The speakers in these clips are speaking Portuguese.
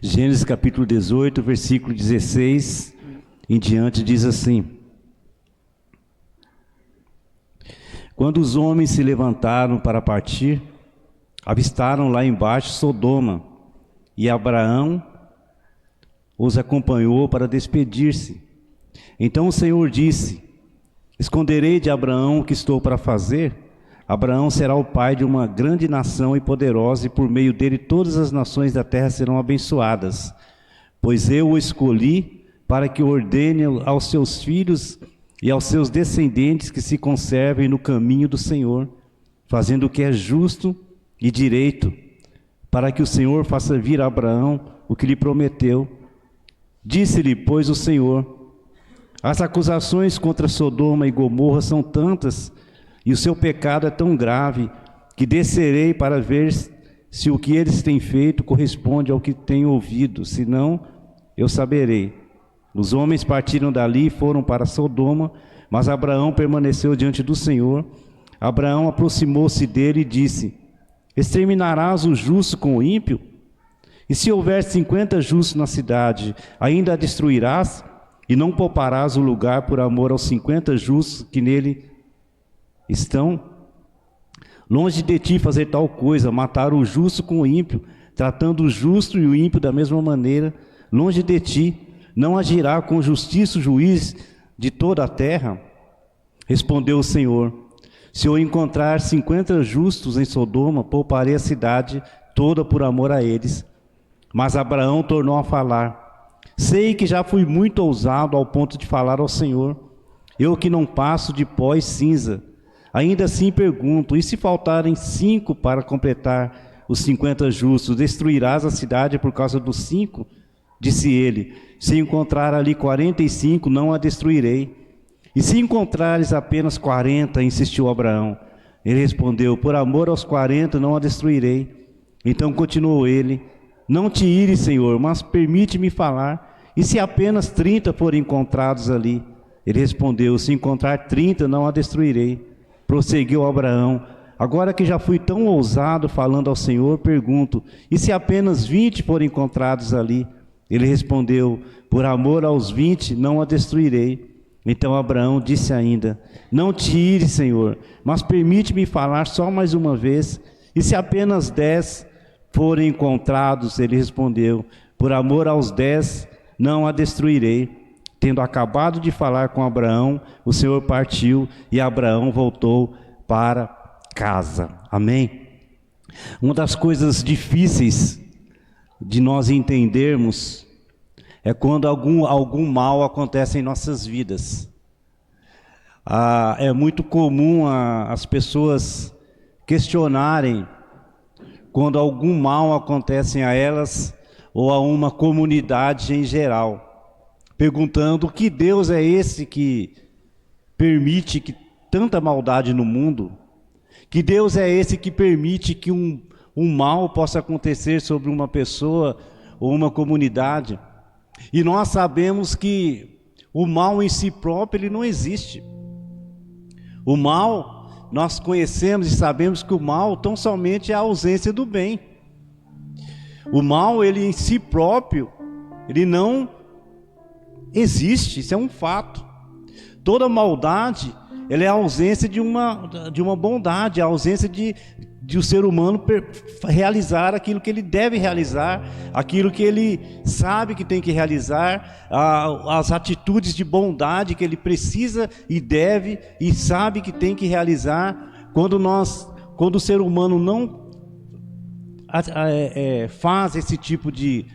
Gênesis capítulo 18, versículo 16 em diante, diz assim: Quando os homens se levantaram para partir, avistaram lá embaixo Sodoma, e Abraão os acompanhou para despedir-se. Então o Senhor disse: Esconderei de Abraão o que estou para fazer? Abraão será o pai de uma grande nação e poderosa, e por meio dele todas as nações da terra serão abençoadas. Pois eu o escolhi para que ordene aos seus filhos e aos seus descendentes que se conservem no caminho do Senhor, fazendo o que é justo e direito, para que o Senhor faça vir a Abraão o que lhe prometeu. Disse-lhe, pois, o Senhor: As acusações contra Sodoma e Gomorra são tantas, e o seu pecado é tão grave, que descerei para ver se o que eles têm feito corresponde ao que tenho ouvido, senão eu saberei. Os homens partiram dali e foram para Sodoma, mas Abraão permaneceu diante do Senhor. Abraão aproximou-se dele e disse: Exterminarás o justo com o ímpio? E se houver 50 justos na cidade, ainda a destruirás? E não pouparás o lugar por amor aos 50 justos que nele estão? Longe de ti fazer tal coisa, matar o justo com o ímpio, tratando o justo e o ímpio da mesma maneira. Longe de ti, não agirá com justiça o juiz de toda a terra? Respondeu o Senhor: Se eu encontrar 50 justos em Sodoma, pouparei a cidade toda por amor a eles. Mas Abraão tornou a falar: Sei que já fui muito ousado ao ponto de falar ao Senhor, eu que não passo de pó e cinza. Ainda assim pergunto: e se faltarem 5 para completar os 50 justos, destruirás a cidade por causa dos 5? Disse ele: Se encontrar ali 45, não a destruirei. E se encontrares apenas 40, insistiu Abraão. Ele respondeu: Por amor aos 40, não a destruirei. Então continuou ele: Não te ires, Senhor, mas permite-me falar. E se apenas 30 forem encontrados ali? Ele respondeu: Se encontrar 30, não a destruirei. Prosseguiu Abraão: Agora que já fui tão ousado falando ao Senhor, pergunto: E se apenas 20 forem encontrados ali? Ele respondeu: Por amor aos 20, não a destruirei. Então Abraão disse ainda: Não te ires, Senhor, mas permite-me falar só mais uma vez. E se apenas 10 forem encontrados? Ele respondeu: Por amor aos 10, não a destruirei. Tendo acabado de falar com Abraão, o Senhor partiu e Abraão voltou para casa. Amém? Uma das coisas difíceis de nós entendermos é quando algum mal acontece em nossas vidas. É muito comum as pessoas questionarem quando algum mal acontece a elas ou a uma comunidade em geral, perguntando: que Deus é esse que permite que tanta maldade no mundo? Que Deus é esse que permite que um mal possa acontecer sobre uma pessoa ou uma comunidade? E nós sabemos que o mal em si próprio, ele não existe. O mal, nós conhecemos e sabemos que o mal tão somente é a ausência do bem. O mal, ele em si próprio, ele não existe, isso é um fato. Toda maldade, ela é a ausência de uma bondade, a ausência de o ser humano realizar aquilo que ele deve realizar, aquilo que ele sabe que tem que realizar, as atitudes de bondade que ele precisa e deve e sabe que tem que realizar. Quando o ser humano não faz esse tipo de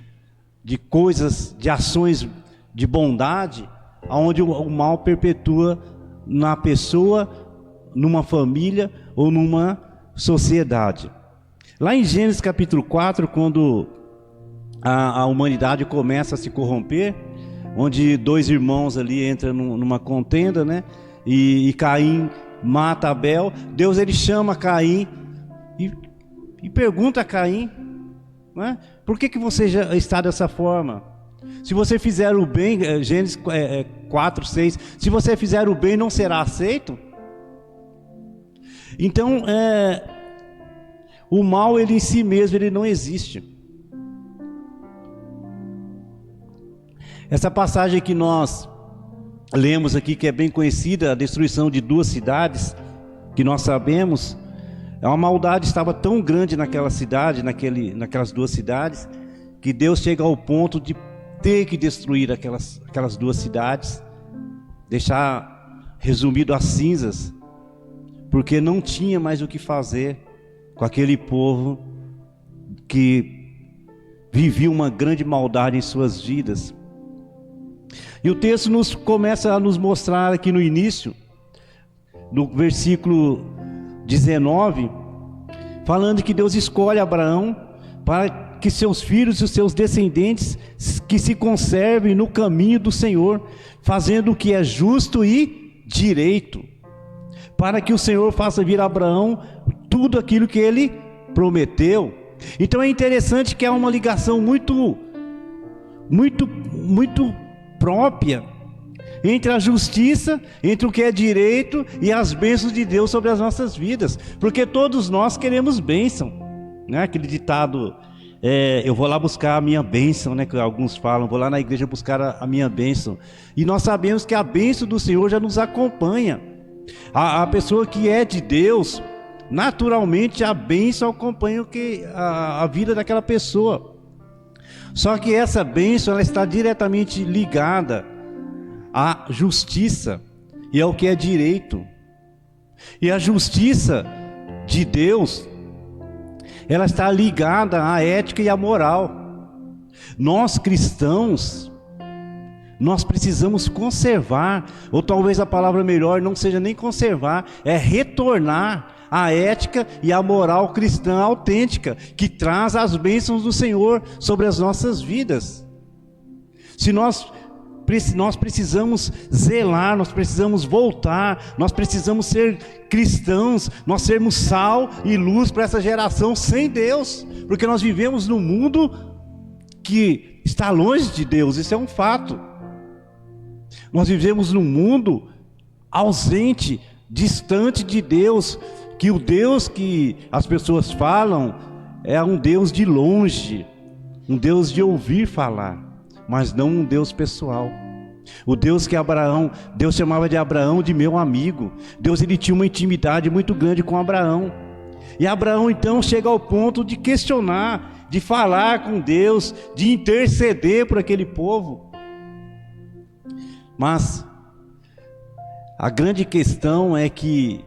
coisas, de ações de bondade, onde o mal perpetua na pessoa, numa família ou numa sociedade. Lá em Gênesis capítulo 4, quando a humanidade começa a se corromper, onde 2 irmãos ali entram numa contenda, né? E Caim mata Abel. Deus, ele chama Caim e pergunta a Caim, né? Por que você já está dessa forma? Se você fizer o bem, Gênesis 4, 6, se você fizer o bem, não será aceito? Então, o mal, ele em si mesmo, ele não existe. Essa passagem que nós lemos aqui, que é bem conhecida, a destruição de 2 cidades, que nós sabemos, uma maldade estava tão grande naquela cidade, naquelas 2 cidades, que Deus chega ao ponto de ter que destruir aquelas 2 cidades, deixar resumido as cinzas, porque não tinha mais o que fazer com aquele povo que vivia uma grande maldade em suas vidas. E o texto começa a nos mostrar aqui no início, no versículo 19, falando que Deus escolhe Abraão para que seus filhos e os seus descendentes que se conservem no caminho do Senhor, fazendo o que é justo e direito, para que o Senhor faça vir a Abraão tudo aquilo que ele prometeu. Então é interessante que há uma ligação muito própria entre a justiça, entre o que é direito e as bênçãos de Deus sobre as nossas vidas, porque todos nós queremos bênção, né? Aquele ditado, eu vou lá buscar a minha bênção, né? Que alguns falam, vou lá na igreja buscar a minha bênção, e nós sabemos que a bênção do Senhor já nos acompanha. A pessoa que é de Deus, naturalmente a bênção acompanha a vida daquela pessoa. Só que essa bênção, ela está diretamente ligada à justiça e ao que é direito. E a justiça de Deus, ela está ligada à ética e à moral. Nós cristãos, nós precisamos conservar, ou talvez a palavra melhor não seja nem conservar, é retornar a ética e a moral cristã autêntica, que traz as bênçãos do Senhor sobre as nossas vidas. Se nós precisamos zelar, nós precisamos voltar, nós precisamos ser cristãos, nós sermos sal e luz para essa geração sem Deus, porque nós vivemos num mundo que está longe de Deus, isso é um fato. Nós vivemos num mundo ausente, distante de Deus, que o Deus que as pessoas falam é um Deus de longe, um Deus de ouvir falar, mas não um Deus pessoal. O Deus que Deus chamava de Abraão de meu amigo. Deus, ele tinha uma intimidade muito grande com Abraão. E Abraão então chega ao ponto de questionar, de falar com Deus, de interceder por aquele povo. Mas a grande questão é que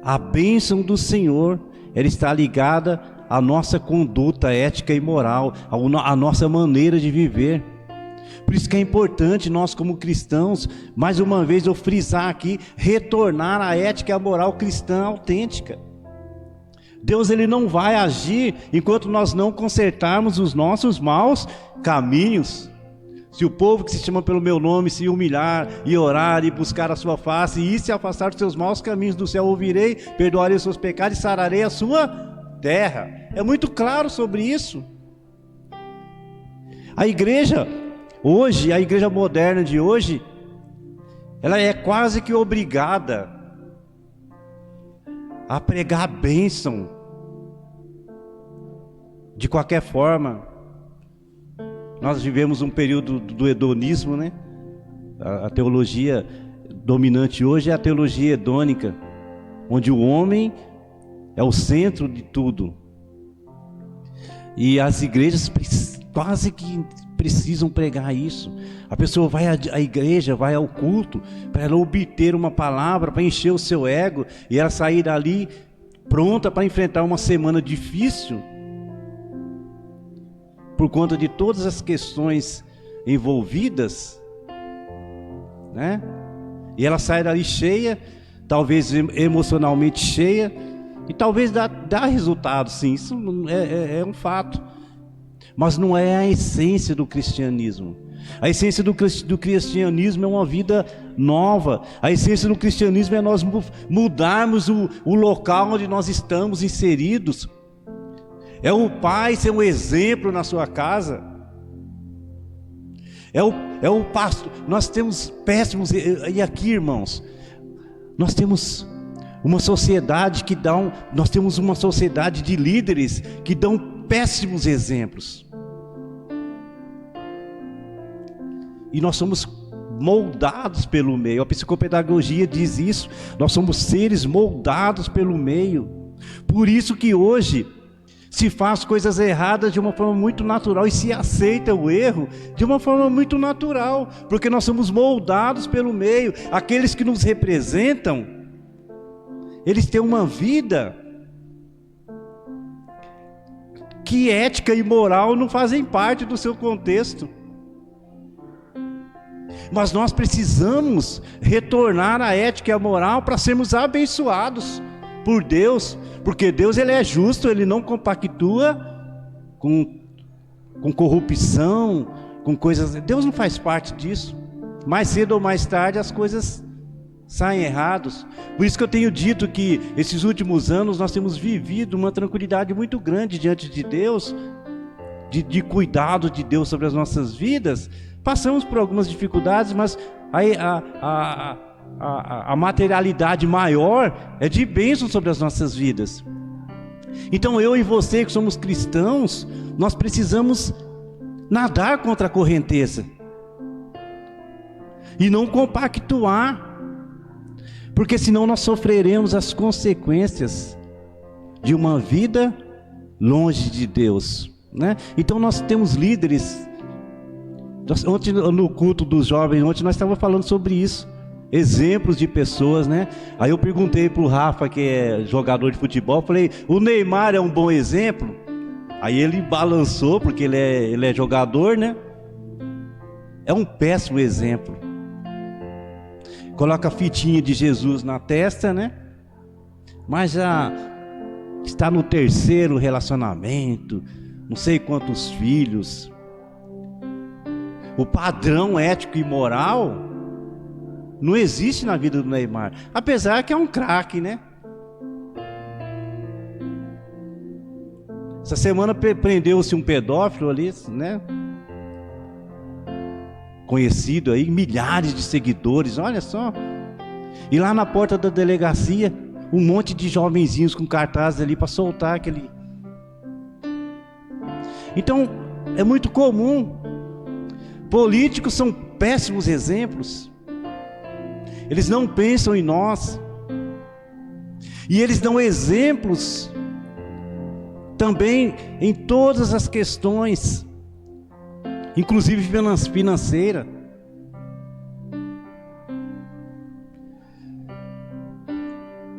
a bênção do Senhor, ela está ligada à nossa conduta ética e moral, à nossa maneira de viver. Por isso que é importante nós, como cristãos, mais uma vez eu frisar aqui, retornar à ética e à moral cristã autêntica. Deus, ele não vai agir enquanto nós não consertarmos os nossos maus caminhos. Se o povo que se chama pelo meu nome se humilhar e orar e buscar a sua face e se afastar dos seus maus caminhos, do céu ouvirei, perdoarei os seus pecados e sararei a sua terra. É muito claro sobre isso. A igreja hoje, a igreja moderna de hoje, ela é quase que obrigada a pregar a bênção de qualquer forma. Nós vivemos um período do hedonismo, né? A teologia dominante hoje é a teologia hedônica, onde o homem é o centro de tudo. E as igrejas quase que precisam pregar isso. A pessoa vai à igreja, vai ao culto, para ela obter uma palavra, para encher o seu ego, e ela sair dali pronta para enfrentar uma semana difícil, por conta de todas as questões envolvidas, né? E ela sai dali cheia, talvez emocionalmente cheia, e talvez dá resultado, sim, isso é um fato, mas não é a essência do cristianismo. A essência do cristianismo é uma vida nova. A essência do cristianismo é nós mudarmos o local onde nós estamos inseridos. É o pai ser um exemplo na sua casa. É o pastor. Nós temos péssimos, e aqui, irmãos, nós temos uma sociedade nós temos uma sociedade de líderes que dão péssimos exemplos. E nós somos moldados pelo meio. A psicopedagogia diz isso. Nós somos seres moldados pelo meio. Por isso que hoje se faz coisas erradas de uma forma muito natural e se aceita o erro de uma forma muito natural, porque nós somos moldados pelo meio. Aqueles que nos representam, eles têm uma vida que ética e moral não fazem parte do seu contexto. Mas nós precisamos retornar à ética e à moral para sermos abençoados por Deus, porque Deus, ele é justo, ele não compactua com corrupção, com coisas. Deus não faz parte disso. Mais cedo ou mais tarde as coisas saem erradas. Por isso que eu tenho dito que esses últimos anos nós temos vivido uma tranquilidade muito grande diante de Deus, de cuidado de Deus sobre as nossas vidas. Passamos por algumas dificuldades, mas a materialidade maior é de bênção sobre as nossas vidas. Então eu e você que somos cristãos, nós precisamos nadar contra a correnteza e não compactuar, porque senão nós sofreremos as consequências de uma vida longe de Deus, né? Então nós temos líderes. Ontem no culto dos jovens, ontem nós estávamos falando sobre isso, exemplos de pessoas, né? Aí eu perguntei para o Rafa, que é jogador de futebol, falei: o Neymar é um bom exemplo? Aí ele balançou, porque ele é jogador, né? É um péssimo exemplo. Coloca a fitinha de Jesus na testa, né? Mas já está no terceiro relacionamento, não sei quantos filhos. O padrão ético e moral não existe na vida do Neymar, apesar que é um craque, né? Essa semana prendeu-se um pedófilo ali, né? Conhecido aí, milhares de seguidores, olha só. E lá na porta da delegacia, um monte de jovenzinhos com cartazes ali para soltar aquele. Então, é muito comum. Políticos são péssimos exemplos. Eles não pensam em nós. E eles dão exemplos também em todas as questões, inclusive financeira.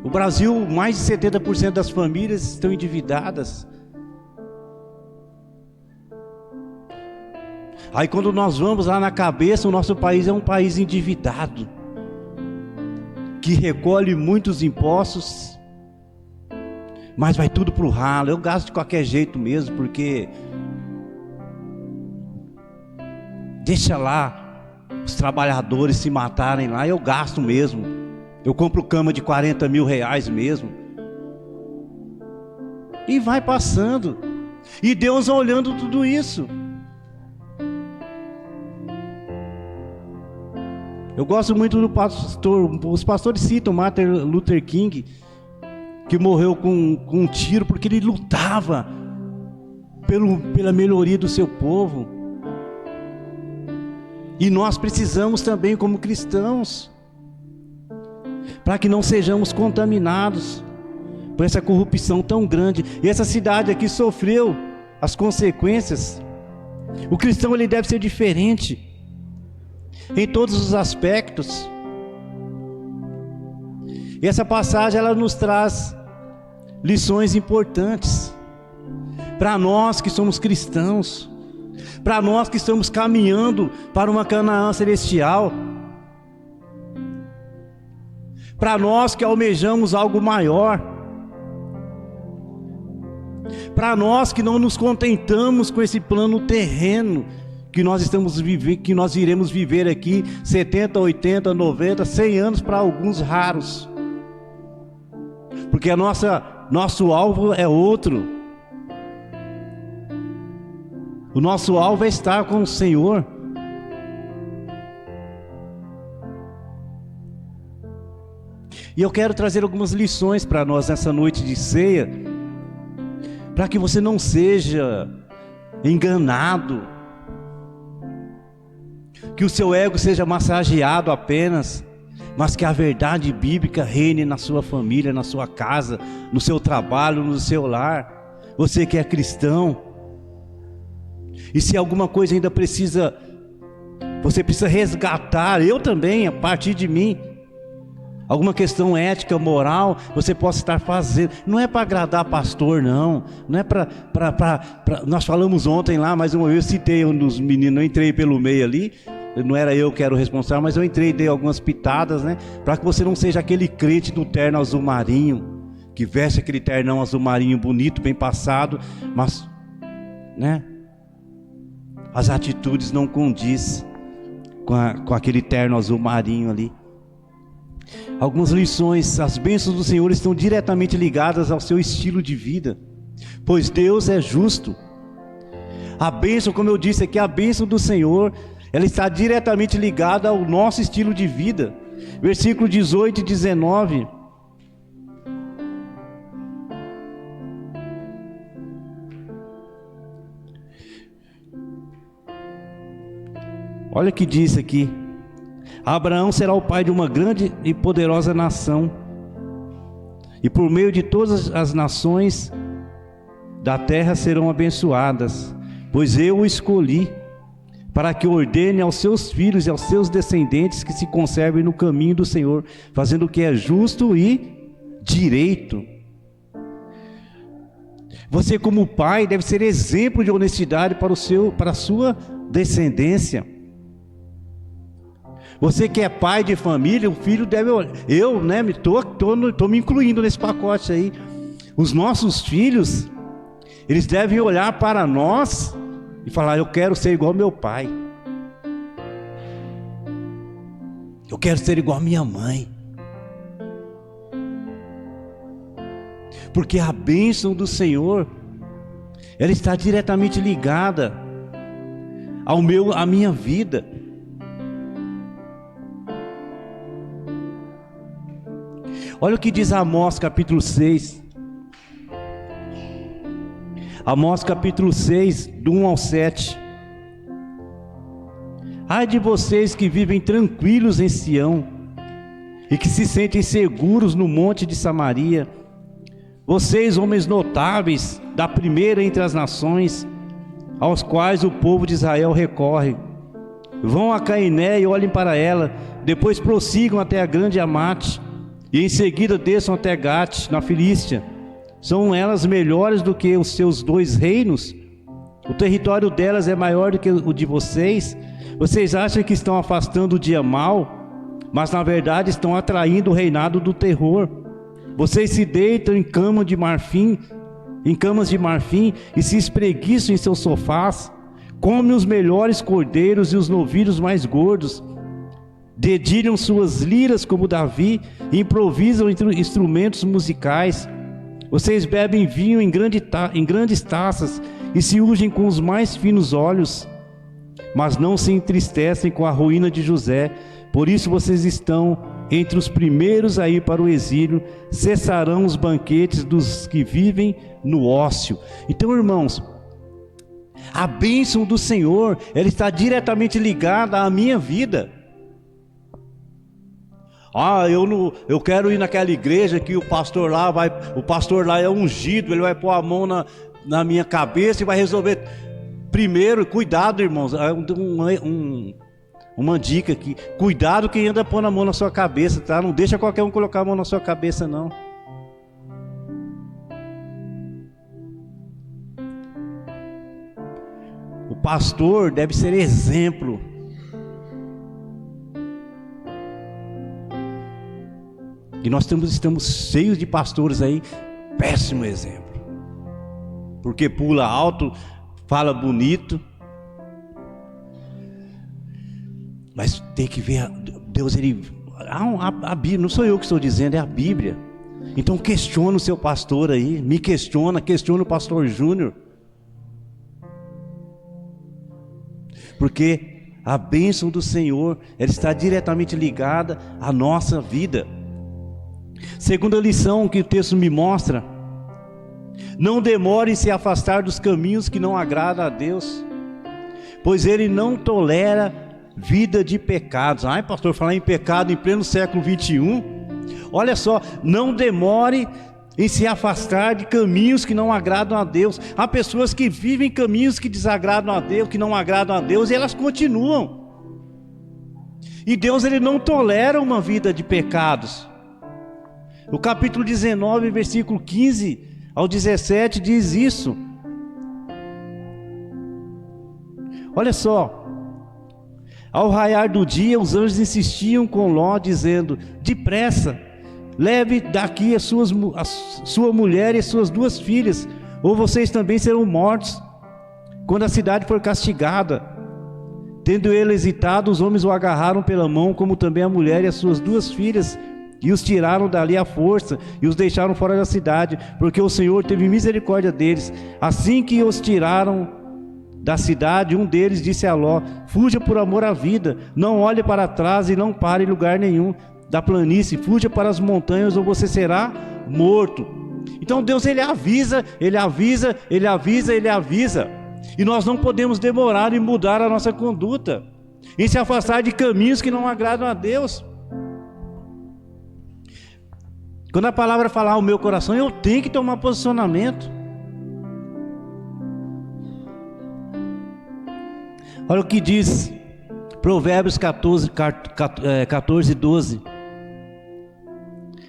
O Brasil, mais de 70% das famílias estão endividadas. Aí quando nós vamos lá na cabeça, o nosso país é um país endividado, que recolhe muitos impostos, mas vai tudo para o ralo. Eu gasto de qualquer jeito mesmo, porque deixa lá os trabalhadores se matarem lá, eu gasto mesmo. Eu compro cama de 40 mil reais mesmo. E vai passando. E Deus olhando tudo isso. Eu gosto muito do pastor, os pastores citam Martin Luther King, que morreu com um tiro porque ele lutava pela melhoria do seu povo. E nós precisamos também, como cristãos, para que não sejamos contaminados por essa corrupção tão grande. E essa cidade aqui sofreu as consequências. O cristão, ele deve ser diferente em todos os aspectos. E essa passagem, ela nos traz lições importantes para nós que somos cristãos, para nós que estamos caminhando para uma Canaã celestial, para nós que almejamos algo maior, para nós que não nos contentamos com esse plano terreno que nós estamos vivendo, que nós iremos viver aqui 70, 80, 90, 100 anos para alguns raros, porque nosso alvo é outro. O nosso alvo é estar com o Senhor. E eu quero trazer algumas lições para nós nessa noite de ceia, para que você não seja enganado. que o seu ego seja massageado apenas, mas que a verdade bíblica reine na sua família, na sua casa, no seu trabalho, no seu lar. Você que é cristão, e se alguma coisa ainda você precisa resgatar, eu também, a partir de mim, alguma questão ética, moral, você possa estar fazendo. Não é para agradar pastor, não é para nós falamos ontem lá, mais uma vez eu citei um dos meninos, eu entrei pelo meio ali, não era eu que era o responsável, mas eu entrei e dei algumas pitadas, né, para que você não seja aquele crente do terno azul marinho, que veste aquele ternão azul marinho bonito, bem passado, mas, né, as atitudes não condizem com aquele terno azul marinho ali. Algumas lições: as bênçãos do Senhor estão diretamente ligadas ao seu estilo de vida, pois Deus é justo. A bênção, como eu disse aqui, a bênção do Senhor, ela está diretamente ligada ao nosso estilo de vida. Versículo 18 e 19. Olha o que diz aqui: Abraão será o pai de uma grande e poderosa nação, e por meio de todas as nações da terra serão abençoadas, pois eu o escolhi, para que ordene aos seus filhos e aos seus descendentes que se conservem no caminho do Senhor, fazendo o que é justo e direito. Você, como pai, deve ser exemplo de honestidade para a sua descendência. Você que é pai de família, o filho deve... Eu, né, estou me incluindo nesse pacote aí. Os nossos filhos, eles devem olhar para nós e falar: eu quero ser igual ao meu pai. Eu quero ser igual a minha mãe. Porque a bênção do Senhor, ela está diretamente ligada à minha vida. Olha o que diz Amós capítulo 6. Amós capítulo 6, do 1 ao 7. Ai de vocês que vivem tranquilos em Sião, e que se sentem seguros no monte de Samaria. Vocês, homens notáveis, da primeira entre as nações, aos quais o povo de Israel recorre. Vão a Cainé e olhem para ela, depois prossigam até a grande Amate, e em seguida desçam até Gate, na Filístia. São elas melhores do que os seus 2 reinos? O território delas é maior do que o de vocês? Vocês acham que estão afastando o dia mau, mas na verdade estão atraindo o reinado do terror. Vocês se deitam em camas de marfim e se espreguiçam em seus sofás, comem os melhores cordeiros e os novilhos mais gordos, dedilham suas liras como Davi, e improvisam instrumentos musicais. Vocês bebem vinho em grandes taças e se ungem com os mais finos óleos, mas não se entristecem com a ruína de José. Por isso vocês estão entre os primeiros a ir para o exílio. Cessarão os banquetes dos que vivem no ócio. Então, irmãos, a bênção do Senhor, ela está diretamente ligada à minha vida. Eu quero ir naquela igreja que o pastor lá é ungido, ele vai pôr a mão na minha cabeça e vai resolver. Primeiro, cuidado, irmãos, uma dica aqui: cuidado quem anda pondo a mão na sua cabeça, tá? Não deixa qualquer um colocar a mão na sua cabeça, não. O pastor deve ser exemplo. E nós estamos cheios de pastores aí, péssimo exemplo. Porque pula alto, fala bonito, mas tem que ver, Deus, a Bíblia, não sou eu que estou dizendo, é a Bíblia. Então questiona o seu pastor aí, me questiona o pastor Júnior. Porque a bênção do Senhor, ela está diretamente ligada à nossa vida. Segunda lição que o texto me mostra: não demore em se afastar dos caminhos que não agradam a Deus, pois Ele não tolera vida de pecados. Ai, pastor, falar em pecado em pleno século 21. Olha só, não demore em se afastar de caminhos que não agradam a Deus. Há pessoas que vivem caminhos que desagradam a Deus, que não agradam a Deus, e elas continuam. E Deus, ele não tolera uma vida de pecados. O capítulo 19, versículo 15 ao 17 diz isso. Olha só. Ao raiar do dia, os anjos insistiam com Ló, dizendo: depressa, leve daqui a sua mulher e as suas 2 filhas, ou vocês também serão mortos, quando a cidade for castigada. Tendo ele hesitado, os homens o agarraram pela mão, como também a mulher e as suas 2 filhas, e os tiraram dali à força, e os deixaram fora da cidade, porque o Senhor teve misericórdia deles. Assim que os tiraram da cidade, um deles disse a Ló: fuja por amor à vida, não olhe para trás e não pare em lugar nenhum da planície, fuja para as montanhas, ou você será morto. Então Deus, ele avisa, ele avisa, ele avisa, ele avisa. E nós não podemos demorar em mudar a nossa conduta, em se afastar de caminhos que não agradam a Deus. Quando a palavra falar ao meu coração, eu tenho que tomar posicionamento. Olha o que diz Provérbios 14, 12.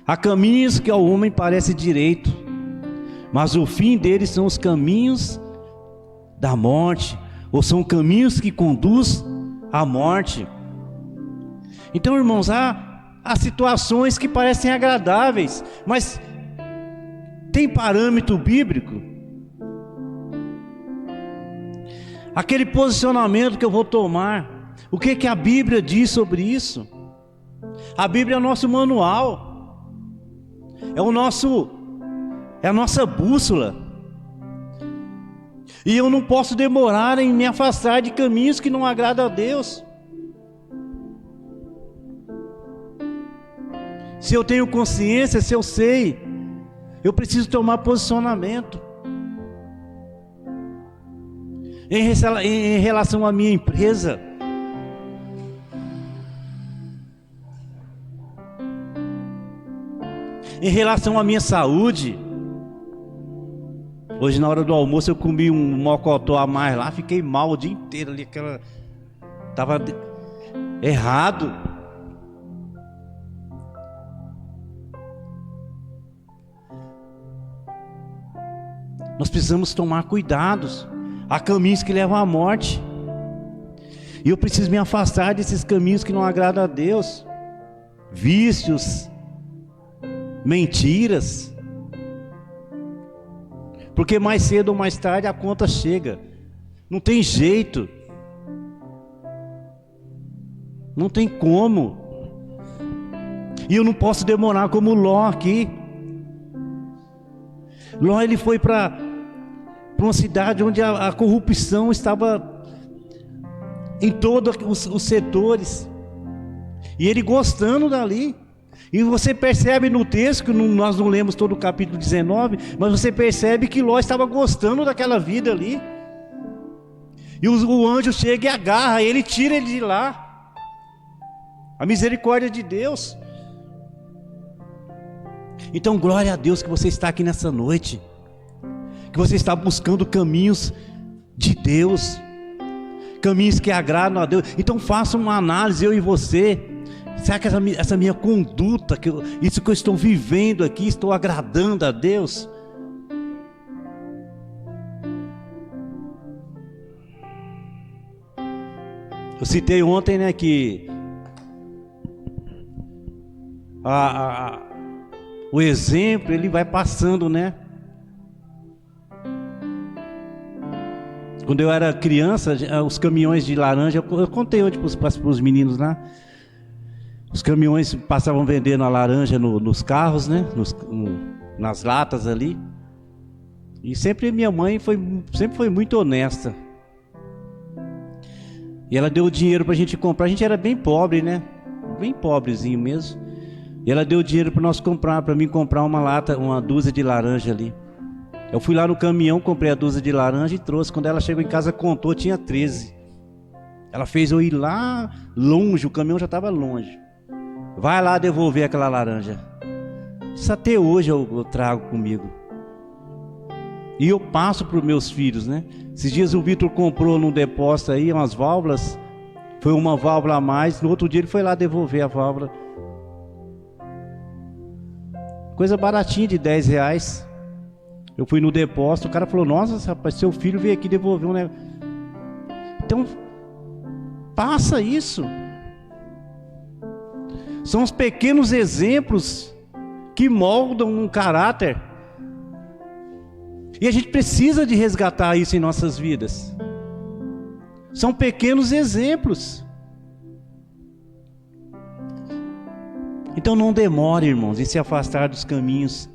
Há caminhos que ao homem parece direito, mas o fim deles são os caminhos da morte, ou são caminhos que conduzem à morte. Então, irmãos, há situações que parecem agradáveis, mas tem parâmetro bíblico? Aquele posicionamento que eu vou tomar, o que a Bíblia diz sobre isso? A Bíblia é o nosso manual, é a nossa bússola. E eu não posso demorar em me afastar de caminhos que não agradam a Deus. Se eu tenho consciência, se eu sei, eu preciso tomar posicionamento. Em relação à minha empresa, em relação à minha saúde. Hoje na hora do almoço eu comi um mocotó a mais lá, fiquei mal o dia inteiro ali, estava errado. Nós precisamos tomar cuidados. Há caminhos que levam à morte, e eu preciso me afastar desses caminhos que não agradam a Deus. Vícios, mentiras, porque mais cedo ou mais tarde a conta chega. Não tem jeito, não tem como. E eu não posso demorar como Ló aqui. Ló, ele foi para uma cidade onde a corrupção estava em todos os setores, e ele gostando dali. E você percebe no texto, que nós não lemos todo o capítulo 19, mas você percebe que Ló estava gostando daquela vida ali. E o anjo chega e agarra ele, tira ele de lá. A misericórdia de Deus. Então, glória a Deus que você está aqui nessa noite, que você está buscando caminhos de Deus, caminhos que agradam a Deus. Então faça uma análise, eu e você. Será que essa minha conduta, isso que eu estou vivendo aqui, estou agradando a Deus? Eu citei ontem, né, que o exemplo, ele vai passando, né? Quando eu era criança, os caminhões de laranja, eu contei hoje para os meninos lá, os caminhões passavam vendendo a laranja nos carros, né? Nas latas ali. E sempre minha mãe sempre foi muito honesta. E ela deu dinheiro para a gente comprar. A gente era bem pobre, né? Bem pobrezinho mesmo. E ela deu dinheiro para mim comprar uma dúzia de laranja ali. Eu fui lá no caminhão, comprei a dúzia de laranja e trouxe. Quando ela chegou em casa, contou, tinha 13. Ela fez eu ir lá longe, o caminhão já estava longe. Vai lá devolver aquela laranja. Isso até hoje eu trago comigo. E eu passo para os meus filhos, né? Esses dias o Vitor comprou num depósito aí umas válvulas. Foi uma válvula a mais. No outro dia ele foi lá devolver a válvula. Coisa baratinha de R$10. Eu fui no depósito, o cara falou: nossa, rapaz, seu filho veio aqui devolver um negócio. Então, passa isso. São os pequenos exemplos que moldam um caráter. E a gente precisa de resgatar isso em nossas vidas. São pequenos exemplos. Então não demore, irmãos, em se afastar dos caminhos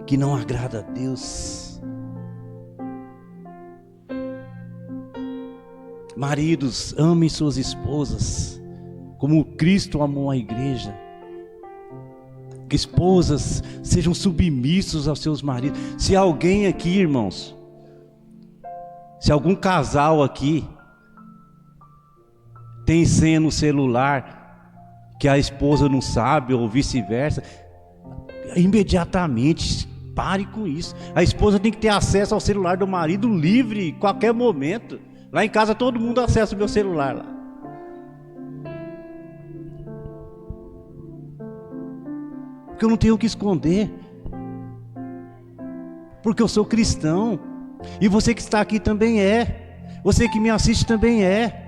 que não agrada a Deus. Maridos, amem suas esposas como Cristo amou a igreja. Que esposas sejam submissos aos seus maridos. Se alguém aqui, irmãos, se algum casal aqui tem senha no celular que a esposa não sabe ou vice-versa, imediatamente pare com isso. A esposa tem que ter acesso ao celular do marido livre, em qualquer momento. Lá em casa todo mundo acessa o meu celular lá. Porque eu não tenho o que esconder. Porque eu sou cristão. E você que está aqui também é. Você que me assiste também é.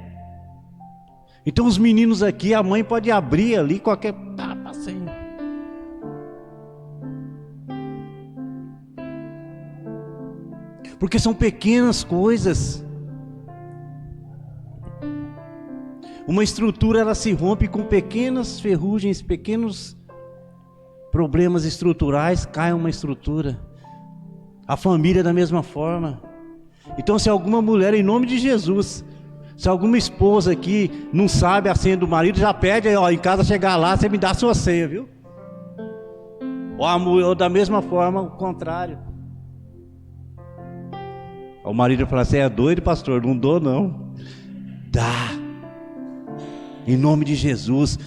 Então os meninos aqui, a mãe pode abrir ali qualquer... passeio. Porque são pequenas coisas. Uma estrutura, ela se rompe com pequenas ferrugens, pequenos problemas estruturais, cai uma estrutura. A família da mesma forma. Então se alguma mulher, em nome de Jesus, se alguma esposa aqui não sabe a senha do marido, já pede, ó, em casa chegar lá, você me dá a sua senha, viu? Ou da mesma forma, o contrário. O marido fala: você é doido, pastor? Não dou não. Dá. Em nome de Jesus,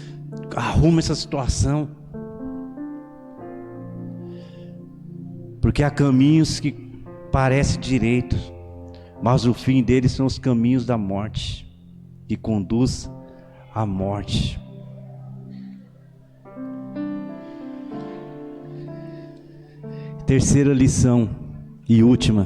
arruma essa situação. Porque há caminhos que parecem direitos, mas o fim deles são os caminhos da morte, que conduz à morte. Terceira lição e última.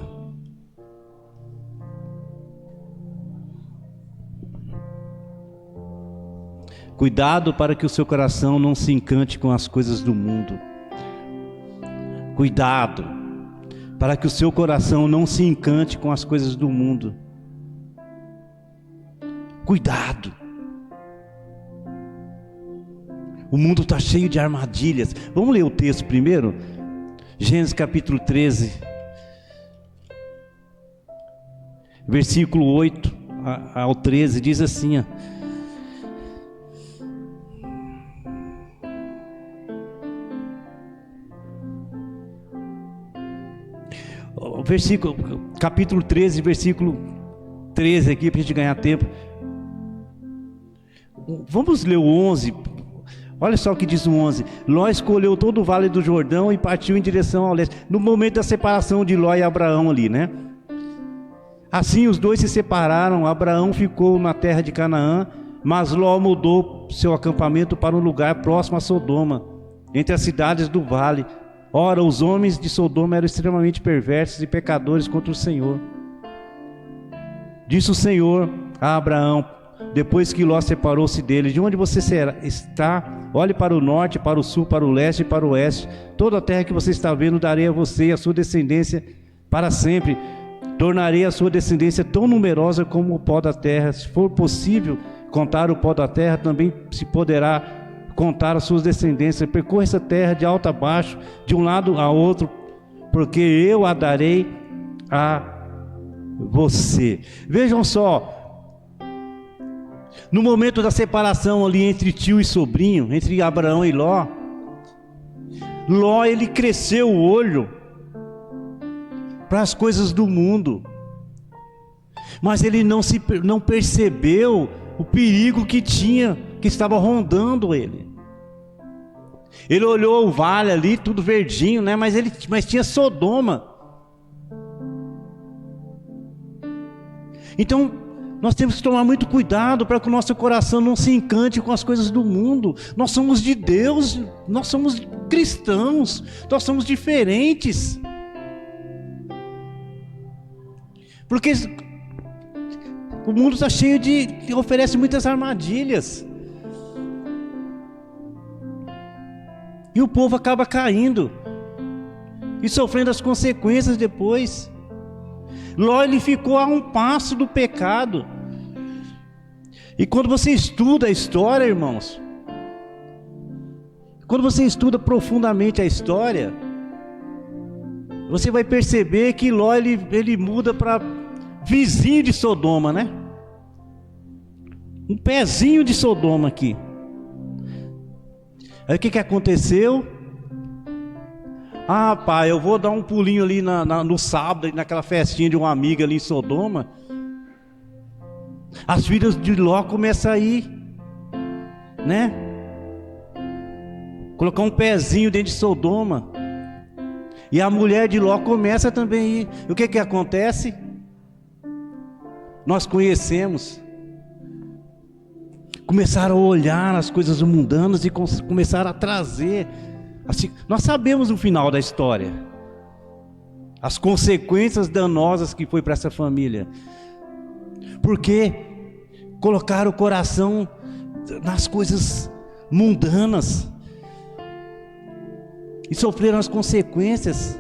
Cuidado para que o seu coração não se encante com as coisas do mundo. Cuidado para que o seu coração não se encante com as coisas do mundo. Cuidado. O mundo está cheio de armadilhas. Vamos ler o texto primeiro? Gênesis capítulo 13, versículo 8 ao 13, diz assim, ó. Capítulo 13, versículo 13 aqui, para a gente ganhar tempo. Vamos ler o 11. Olha só o que diz o 11. Ló escolheu todo o vale do Jordão e partiu em direção ao leste. No momento da separação de Ló e Abraão ali, né? Assim os dois se separaram. Abraão ficou na terra de Canaã, mas Ló mudou seu acampamento para um lugar próximo a Sodoma, entre as cidades do vale. Ora, os homens de Sodoma eram extremamente perversos e pecadores contra o Senhor. Disse o Senhor a Abraão, depois que Ló separou-se dele: de onde você está? Olhe para o norte, para o sul, para o leste e para o oeste. Toda a terra que você está vendo darei a você e a sua descendência para sempre. Tornarei a sua descendência tão numerosa como o pó da terra. Se for possível contar o pó da terra, também se poderá contar as suas descendências. Percorra essa terra de alto a baixo, de um lado a outro, porque eu a darei a você. Vejam só, no momento da separação ali entre tio e sobrinho, entre Abraão e Ló, Ló, ele cresceu o olho para as coisas do mundo. Mas ele não percebeu o perigo que estava rondando ele. Ele olhou o vale ali, tudo verdinho, né? Mas tinha Sodoma. Então, nós temos que tomar muito cuidado para que o nosso coração não se encante com as coisas do mundo. Nós somos de Deus, nós somos cristãos, nós somos diferentes. Porque o mundo está cheio oferece muitas armadilhas. E o povo acaba caindo e sofrendo as consequências depois. Ló, ele ficou a um passo do pecado. E quando você estuda a história, irmãos, quando você estuda profundamente a história, você vai perceber que Ló, ele muda para vizinho de Sodoma, né? Um pezinho de Sodoma aqui. Aí o que aconteceu? Ah, pai, eu vou dar um pulinho ali no sábado, naquela festinha de uma amiga ali em Sodoma. As filhas de Ló começam a ir, né? Colocar um pezinho dentro de Sodoma. E a mulher de Ló começa também a ir. E o que acontece? Nós conhecemos. Começaram a olhar as coisas mundanas e começaram a trazer. Assim, nós sabemos o final da história, as consequências danosas que foi para essa família, porque colocaram o coração nas coisas mundanas e sofreram as consequências.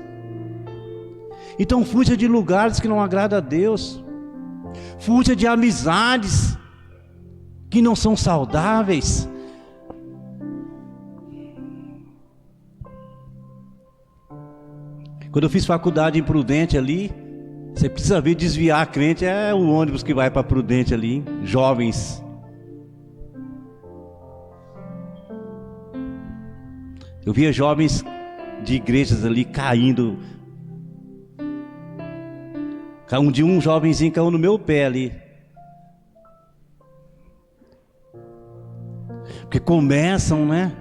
Então fuja de lugares que não agradam a Deus, fuja de amizades que não são saudáveis. Quando eu fiz faculdade em Prudente ali, você precisa ver desviar a crente, é o ônibus que vai para Prudente ali, jovens. Eu via jovens de igrejas ali caindo. Um dia um jovenzinho caiu no meu pé ali. Porque começam, né,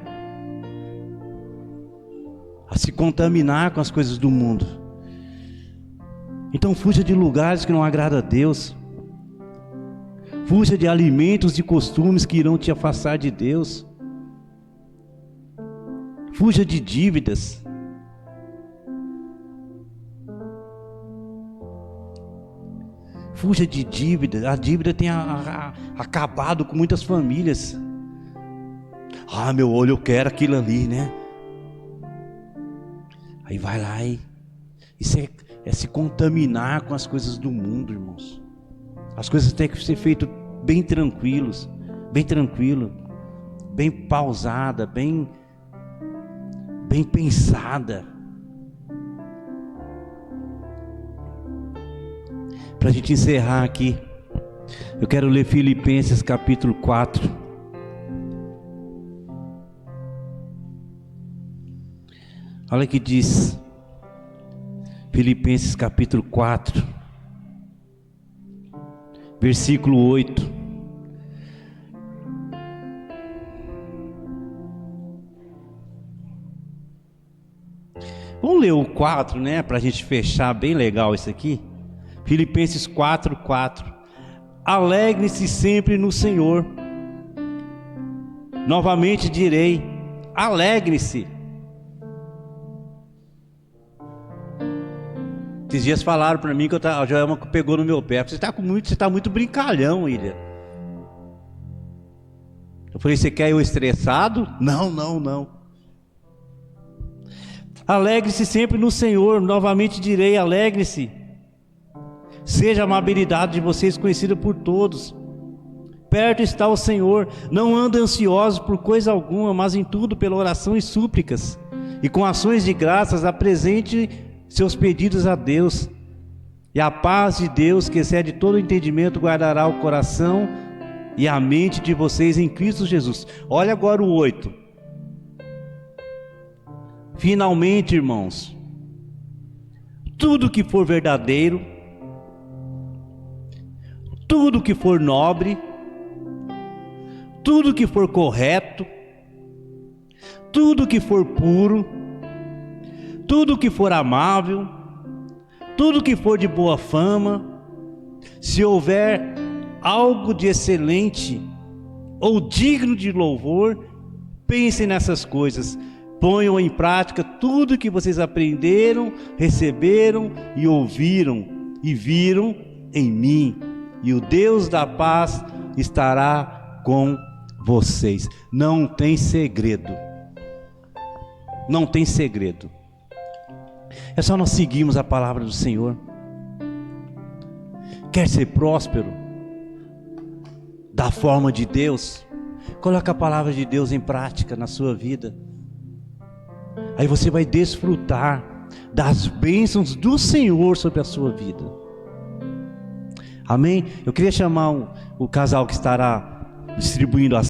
a se contaminar com as coisas do mundo. Então fuja de lugares que não agradam a Deus. Fuja de alimentos e costumes que irão te afastar de Deus. Fuja de dívidas. Fuja de dívida. A dívida tem acabado com muitas famílias. Ah, meu olho, eu quero aquilo ali, né? Aí vai lá e isso é se contaminar com as coisas do mundo, irmãos. As coisas têm que ser feitas bem tranquilos, bem tranquilo, bem pausada, bem pensada. Para a gente encerrar aqui, eu quero ler Filipenses capítulo 4. Olha o que diz Filipenses capítulo 4, versículo 8. Vamos ler o 4, né? Para a gente fechar bem legal isso aqui. Filipenses 4, 4. Alegre-se sempre no Senhor. Novamente direi, alegre-se. Esses dias falaram para mim que a Joelma pegou no meu pé. Você está muito brincalhão, Ilha. Eu falei, você quer eu estressado? Não. Alegre-se sempre no Senhor. Novamente direi, alegre-se. Seja a amabilidade de vocês conhecida por todos. Perto está o Senhor. Não andem ansiosos por coisa alguma, mas em tudo pela oração e súplicas. E com ações de graças apresente seus pedidos a Deus, e a paz de Deus, que excede todo entendimento, guardará o coração e a mente de vocês em Cristo Jesus. Olha agora o 8. Finalmente, irmãos, tudo que for verdadeiro, tudo que for nobre, tudo que for correto, tudo que for puro, tudo que for amável, tudo que for de boa fama, se houver algo de excelente ou digno de louvor, pensem nessas coisas, ponham em prática tudo que vocês aprenderam, receberam e ouviram e viram em mim, e o Deus da paz estará com vocês. Não tem segredo, não tem segredo, é só nós seguirmos a palavra do Senhor. Quer ser próspero da forma de Deus? Coloque a palavra de Deus em prática na sua vida. Aí você vai desfrutar das bênçãos do Senhor sobre a sua vida. Amém? Eu queria chamar o casal que estará distribuindo as